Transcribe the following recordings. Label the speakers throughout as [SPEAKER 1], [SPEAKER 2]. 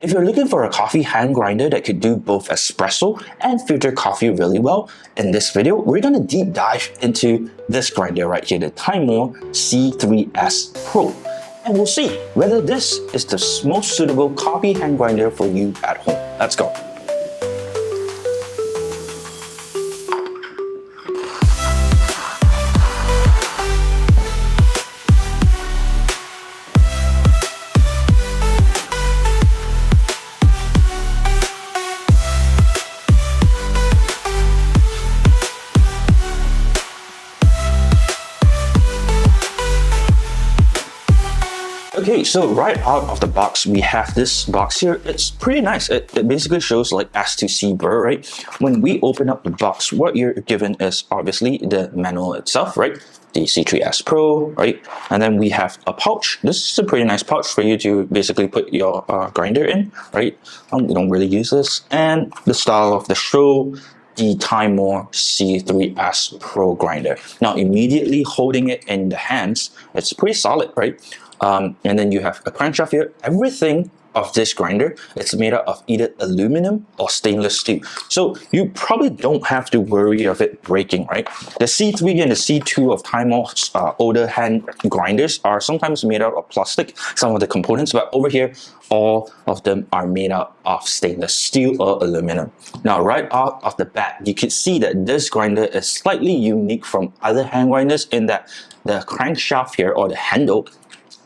[SPEAKER 1] If you're looking for a coffee hand grinder that could do both espresso and filter coffee really well, in this video, we're going to deep dive into this grinder right here, the Timemore C3S Pro. And we'll see whether this is the most suitable coffee hand grinder for you at home. Let's go. Okay, so right out of the box, we have this box here. It's pretty nice. It basically shows like S2C burr, right? When we open up the box, what you're given is obviously the manual itself, right? The C3S Pro, right? And then we have a pouch. This is a pretty nice pouch for you to basically put your grinder in, right? We don't really use this. And the style of the show, the Timemore C3S Pro grinder. Now, immediately holding it in the hands, it's pretty solid, right? And then you have a crankshaft here. Everything of this grinder, it's made out of either aluminum or stainless steel. So you probably don't have to worry of it breaking, right? The C3 and the C2 of Timemore's older hand grinders are sometimes made out of plastic, some of the components, but over here, all of them are made out of stainless steel or aluminum. Now, right out of the bat, you can see that this grinder is slightly unique from other hand grinders in that the crankshaft here, or the handle,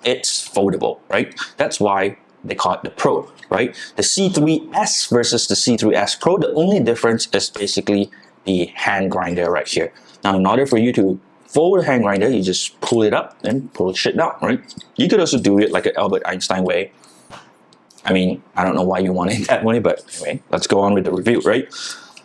[SPEAKER 1] it's foldable, right? That's why they call it the Pro, right? The C3S versus the C3S Pro, the only difference is basically the hand grinder right here. Now, in order for you to fold the hand grinder, you just pull it up and pull it down, right? You could also do it like an Albert Einstein way. I mean, I don't know why you want it that way, but anyway, let's go on with the review, right?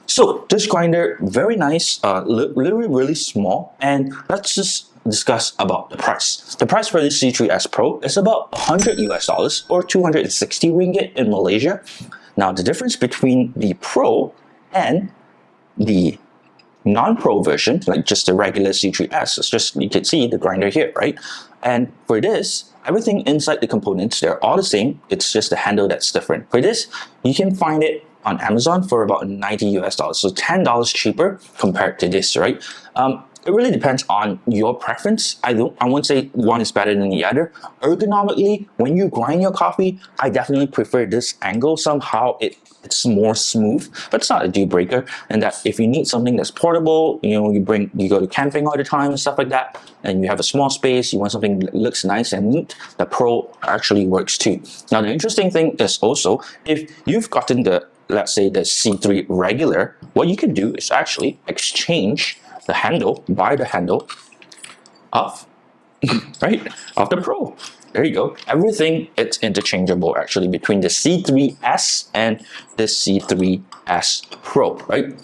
[SPEAKER 1] So this grinder, very nice, literally really small, and let's just discuss about the price. The price for this C3S Pro is about $100 or 260 ringgit in Malaysia. Now, the difference between the Pro and the non-Pro version, like just the regular C3S, is just, you can see the grinder here, right? And for this, everything inside the components, they're all the same. It's just the handle that's different. For this, you can find it on Amazon for about $90, so $10 cheaper compared to this, right? It really depends on your preference. I won't say one is better than the other. Ergonomically, when you grind your coffee, I definitely prefer this angle. Somehow it's more smooth, but it's not a deal breaker. And that if you need something that's portable, you know, you go to camping all the time and stuff like that, and you have a small space, you want something that looks nice and neat, the Pro actually works too. Now, the interesting thing is also, if you've gotten the, let's say, the C3 regular, what you can do is actually exchange the handle, buy the handle of, right, of the Pro. There you go. Everything, it's interchangeable actually between the C3S and the C3S Pro, right?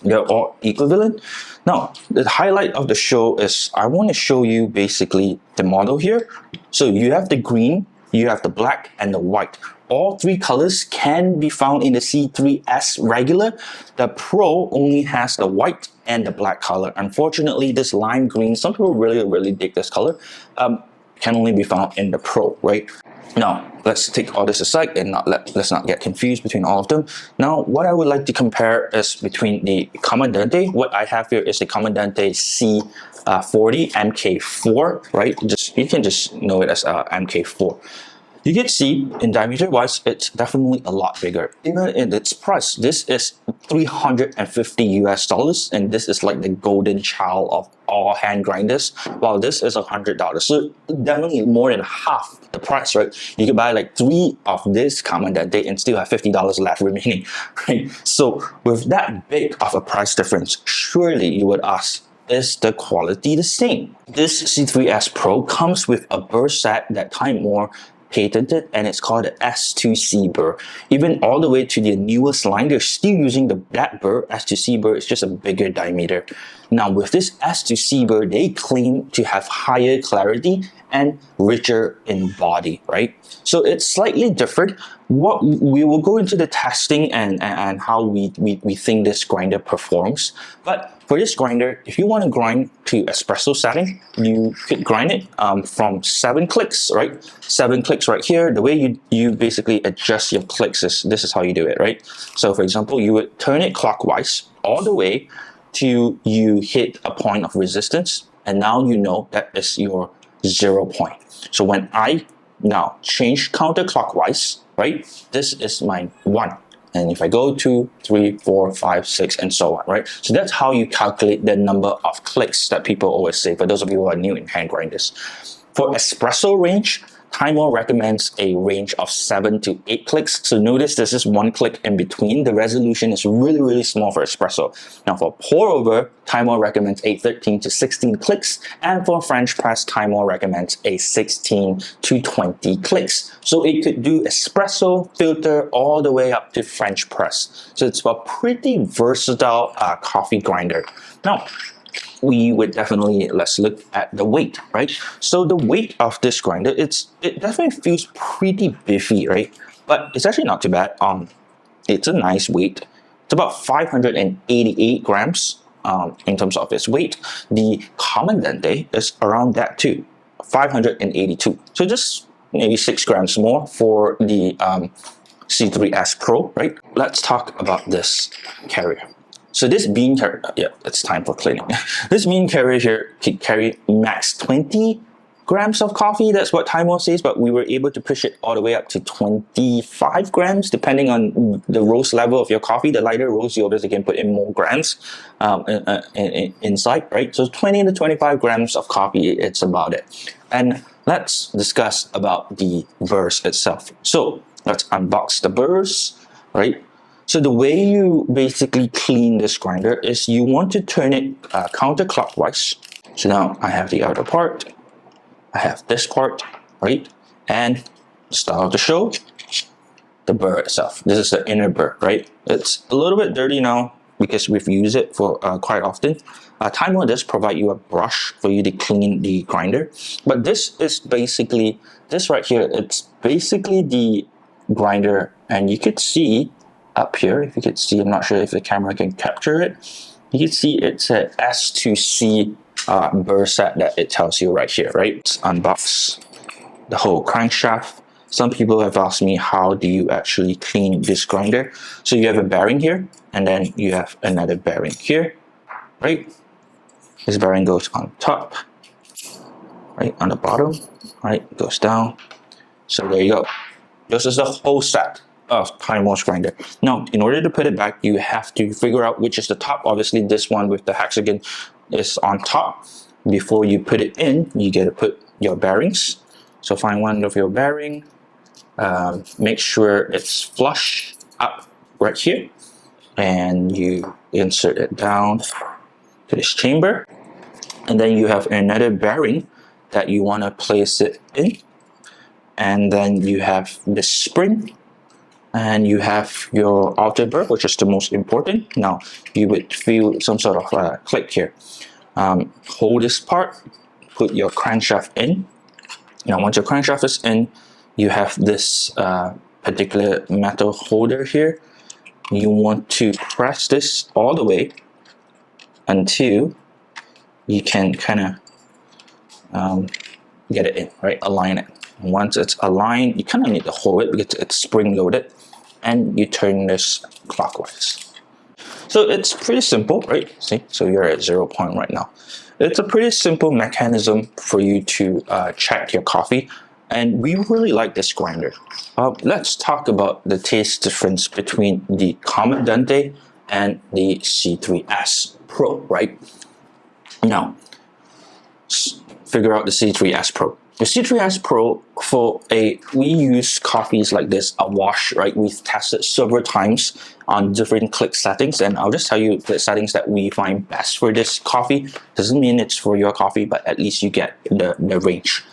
[SPEAKER 1] They're all equivalent. Now, the highlight of the show is I want to show you basically the model here. So you have the green, you have the black, and the white. All three colors can be found in the C3S regular. The Pro only has the white and the black color. Unfortunately, this lime green, some people really dig this color, can only be found in the Pro, right? Now, let's take all this aside and let's not get confused between all of them. Now, what I would like to compare is between the Comandante. What I have here is the Comandante C40 MK4, right? You can just know it as MK4. You can see in diameter wise, it's definitely a lot bigger. Even in its price, this is $350, and this is like the golden child of all hand grinders, while this is $100. So definitely more than half the price, right? You can buy like 3 of this Comandante and still have $50 left remaining, right? So with that big of a price difference, surely you would ask, is the quality the same? This C3S Pro comes with a burr set that Timemore patented, and it's called the S2C burr. Even all the way to the newest line, they're still using that burr. S2C burr is just a bigger diameter. Now with this S to C burr, they claim to have higher clarity and richer in body, right? So it's slightly different. What we will go into the testing and how we think this grinder performs. But for this grinder, if you want to grind to espresso setting, you could grind it from 7 clicks, right? 7 clicks right here. The way you basically adjust your clicks is this is how you do it, right? So for example, you would turn it clockwise all the way till you hit a point of resistance, and now you know that is your 0 point. So when I now change counterclockwise, right, this is my 1. And if I go 2, 3, 4, 5, 6, and so on, right? So that's how you calculate the number of clicks that people always say, for those of you who are new in hand grinders. For espresso range, Timemore recommends a range of 7 to 8 clicks. So notice this is 1 click in between. The resolution is really, really small for espresso. Now for pour over, Timemore recommends a 13 to 16 clicks. And for French press, Timemore recommends a 16 to 20 clicks. So it could do espresso, filter, all the way up to French press. So it's a pretty versatile coffee grinder. Now, we would definitely, let's look at the weight, right? So the weight of this grinder, it definitely feels pretty beefy, right? But it's actually not too bad. It's a nice weight. It's about 588 grams in terms of its weight. The Comandante is around that too, 582. So just maybe 6 grams more for the C3S Pro, right? Let's talk about this carrier. So this bean carrier, yeah, it's time for cleaning. This bean carrier here can carry max 20 grams of coffee. That's what Timemore says, but we were able to push it all the way up to 25 grams, depending on the roast level of your coffee. The lighter roast, you obviously can put in more grams inside, right? So 20 to 25 grams of coffee, it's about it. And let's discuss about the burrs itself. So let's unbox the burrs, right? So the way you basically clean this grinder is you want to turn it counterclockwise. So now I have the outer part, I have this part, right? And start of the show, the burr itself. This is the inner burr, right? It's a little bit dirty now because we've used it for quite often. Timemore does provide you a brush for you to clean the grinder, but this is basically, this right here, it's basically the grinder, and you could see up here, if you could see, I'm not sure if the camera can capture it, you can see it's a S to C burr set that it tells you right here, right? Let's unbox the whole crankshaft. Some people have asked me, how do you actually clean this grinder? So you have a bearing here, and then you have another bearing here, right? This bearing goes on top, right, on the bottom, right, goes down. So there you go. This is the whole set of Timemore's grinder. Now, in order to put it back, you have to figure out which is the top. Obviously, this one with the hexagon is on top. Before you put it in, you get to put your bearings. So find one of your bearing. Make sure it's flush up right here, and you insert it down to this chamber. And then you have another bearing that you want to place it in. And then you have the spring, and you have your outer burr, which is the most important. Now you would feel some sort of click here. Hold this part, put your crankshaft in. Now once your crankshaft is in, you have this particular metal holder here. You want to press this all the way until you can kind of get it in, right? Align it. Once it's aligned, you kind of need to hold it because it's spring loaded, and you turn this clockwise. So it's pretty simple, right? See, so you're at 0 point right now. It's a pretty simple mechanism for you to check your coffee, and we really like this grinder. Let's talk about the taste difference between the Comandante and the C3S Pro, right? Now, figure out the C3S Pro. The C3S Pro, we use coffees like this, a wash, right? We've tested several times on different click settings, and I'll just tell you the settings that we find best for this coffee. Doesn't mean it's for your coffee, but at least you get the range.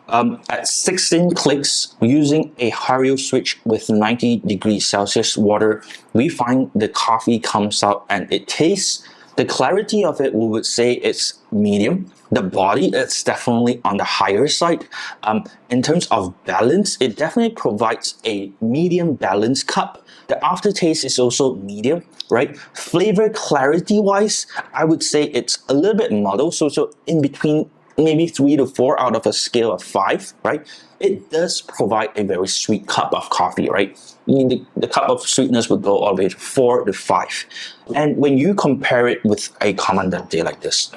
[SPEAKER 1] At 16 clicks, using a Hario switch with 90 degrees Celsius water, we find the coffee comes out and it tastes The clarity of it, we would say it's medium. The body, it's definitely on the higher side. In terms of balance, it definitely provides a medium balanced cup. The aftertaste is also medium, right? Flavor clarity wise, I would say it's a little bit muddled. So in between maybe 3 to 4 out of a scale of 5, right? It does provide a very sweet cup of coffee, right? The cup of sweetness would go all the way to 4 to 5. And when you compare it with a Comandante like this,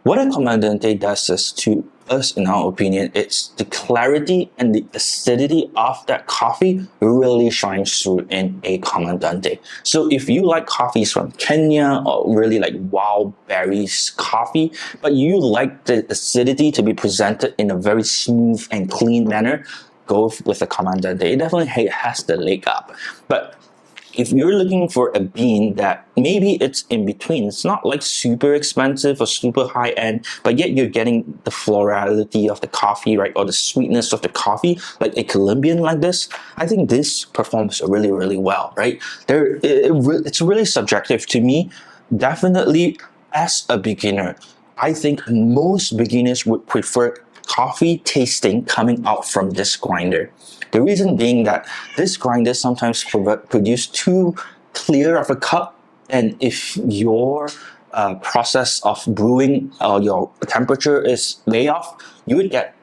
[SPEAKER 1] what a Comandante does is, to us, in our opinion, it's the clarity and the acidity of that coffee really shines through in a Comandante. So if you like coffees from Kenya or really like wild berries coffee, but you like the acidity to be presented in a very smooth and clean manner, go with a Comandante. It definitely has the leg up. But if you're looking for a bean that maybe it's in between, it's not like super expensive or super high end, but yet you're getting the florality of the coffee, right? Or the sweetness of the coffee, like a Colombian like this, I think this performs really, really well, right? It's really subjective to me. Definitely, as a beginner, I think most beginners would prefer coffee tasting coming out from this grinder. The reason being that this grinder sometimes produce too clear of a cup, and if your process of brewing or your temperature is way off, you would get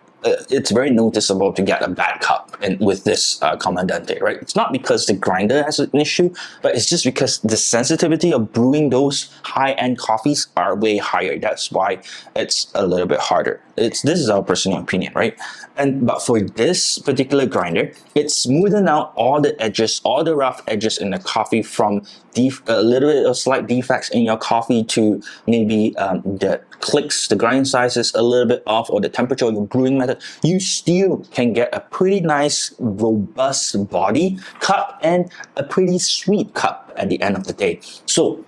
[SPEAKER 1] it's very noticeable to get a bad cup and with this Comandante, right? It's not because the grinder has an issue, but it's just because the sensitivity of brewing those high-end coffees are way higher. That's why it's a little bit harder. This is our personal opinion, right? But for this particular grinder, it's smoothing out all the edges, all the rough edges in the coffee, from a little bit of slight defects in your coffee to maybe the clicks, the grind size is a little bit off, or the temperature of your brewing method. You still can get a pretty nice, robust body cup and a pretty sweet cup at the end of the day. So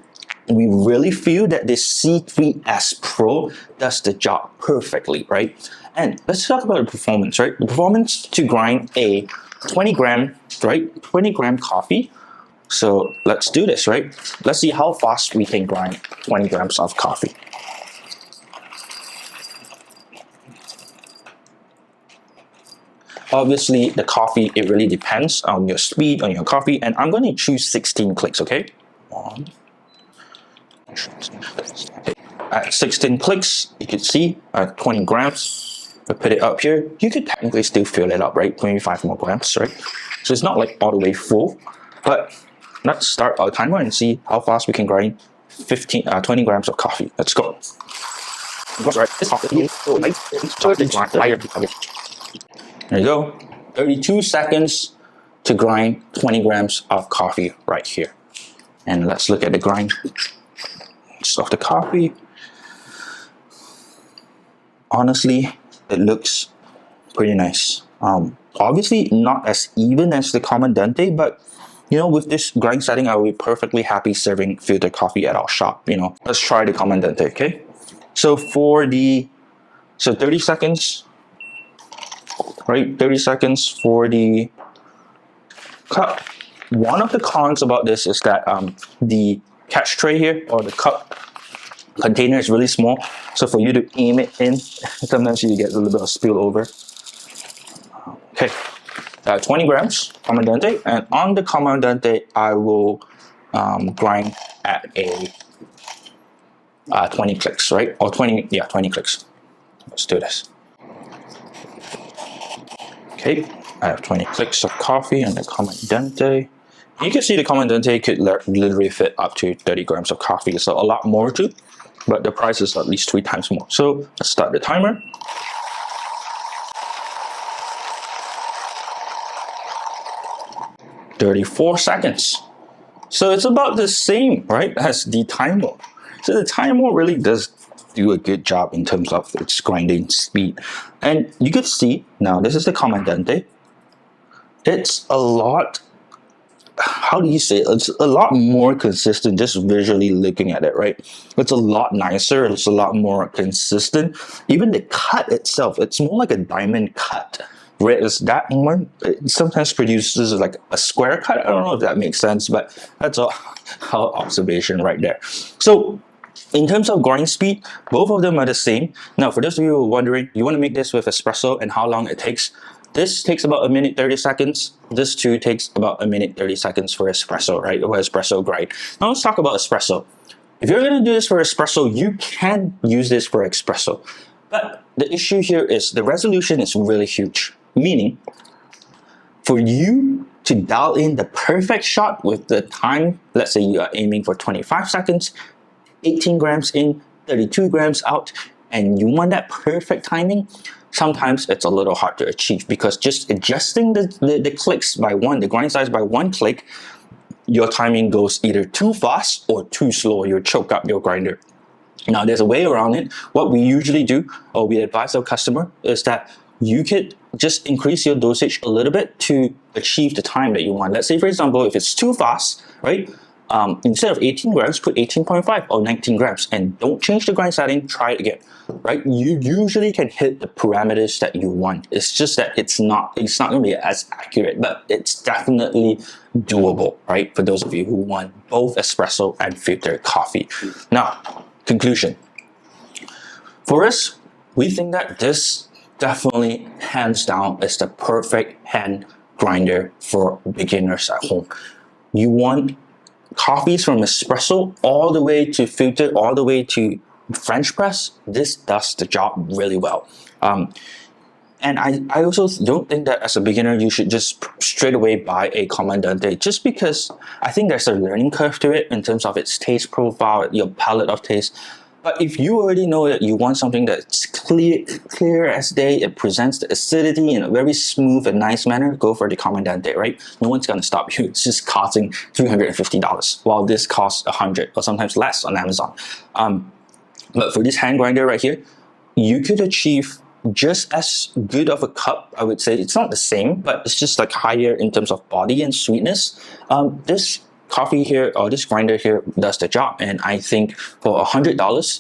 [SPEAKER 1] we really feel that this C3S Pro does the job perfectly, right? And let's talk about the performance, right? The performance to grind a 20 gram, right? 20 gram coffee. So let's do this, right? Let's see how fast we can grind 20 grams of coffee. Obviously, the coffee, it really depends on your speed, on your coffee, and I'm going to choose 16 clicks, okay? At 16 clicks, you can see 20 grams. I put it up here. You could technically still fill it up, right? 25 more grams, right? So it's not like all the way full, but let's start our timer and see how fast we can grind 20 grams of coffee. Let's go. There you go. 32 seconds to grind 20 grams of coffee right here. And let's look at the grind of the coffee. Honestly, it looks pretty nice. Obviously not as even as the Comandante, but you know, with this grind setting, I will be perfectly happy serving filter coffee at our shop. You know, let's try the Comandante, okay? So 30 seconds, right? 30 seconds for the cup. One of the cons about this is that the catch tray here, or the cup container, is really small. So for you to aim it in, sometimes you get a little bit of spillover. Okay, 20 grams Comandante, and on the Comandante, I will grind at a 20 clicks, right? Or 20 clicks. Let's do this. Okay, I have 20 clicks of coffee on the Comandante. You can see the Comandante could literally fit up to 30 grams of coffee, so a lot more too, but the price is at least 3 times more. So let's start the timer. "34 seconds. So it's about the same, right, as the Timemore. So the Timemore really does do a good job in terms of its grinding speed. And you could see, now this is the Comandante. It's a lot, how do you say it? It's a lot more consistent just visually looking at it, right? It's a lot nicer, it's a lot more consistent. Even the cut itself, it's more like a diamond cut. Whereas that one, it sometimes produces like a square cut. I don't know if that makes sense, but that's our observation right there. So In terms of grind speed, both of them are the same. Now, for those of you who are wondering, you want to make this with espresso and how long it takes. This takes about 1 minute 30 seconds. This too takes about 1 minute 30 seconds for espresso, right? Or espresso grind. Now let's talk about espresso. If you're going to do this for espresso, you can use this for espresso. But the issue here is the resolution is really huge. Meaning, for you to dial in the perfect shot with the time, let's say you are aiming for 25 seconds, 18 grams in, 32 grams out, and you want that perfect timing, sometimes it's a little hard to achieve because just adjusting the clicks by one, the grind size by one click, your timing goes either too fast or too slow. You'll choke up your grinder. Now, there's a way around it. What we usually do, or we advise our customer, is that you could just increase your dosage a little bit to achieve the time that you want. Let's say, for example, if it's too fast, right? Instead of 18 grams, put 18.5 or 19 grams and don't change the grind setting, try it again, right? You usually can hit the parameters that you want. It's just that it's not going to be as accurate, but it's definitely doable, right? For those of you who want both espresso and filtered coffee. Now, conclusion. For us, we think that this definitely, hands down, is the perfect hand grinder for beginners at home. You want coffees from espresso all the way to filtered, all the way to French press. This does the job really well. And I also don't think that as a beginner, you should just straight away buy a Comandante, just because I think there's a learning curve to it in terms of its taste profile, your palette of taste. But if you already know that you want something that's clear as day, it presents the acidity in a very smooth and nice manner, go for the Comandante, right? No one's gonna stop you. It's just costing $350, while this costs $100 or sometimes less on Amazon. But for this hand grinder right here, you could achieve just as good of a cup. I would say it's not the same, but it's just like higher in terms of body and sweetness. This coffee here, or this grinder here, does the job, and I think for $100,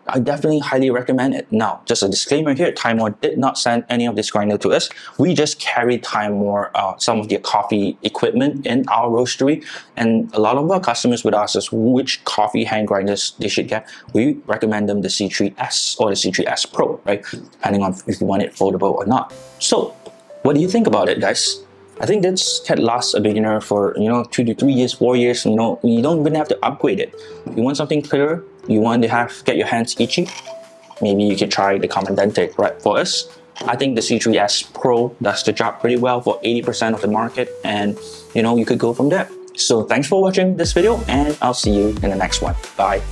[SPEAKER 1] I definitely highly recommend it. Now, just a disclaimer here, Timemore did not send any of this grinder to us. We just carry Timemore, some of their coffee equipment in our roastery, and a lot of our customers would ask us which coffee hand grinders they should get. We recommend them the C3S or the C3S Pro, right? Depending on if you want it foldable or not. So, what do you think about it, guys? I think this can last a beginner for 2 to 3 years, 4 years. You don't even have to upgrade it. If you want something clearer, you want to get your hands itchy, maybe you could try the Comandante. Right, for us, I think the C3S Pro does the job pretty well for 80% of the market, and you could go from there. So thanks for watching this video, and I'll see you in the next one. Bye.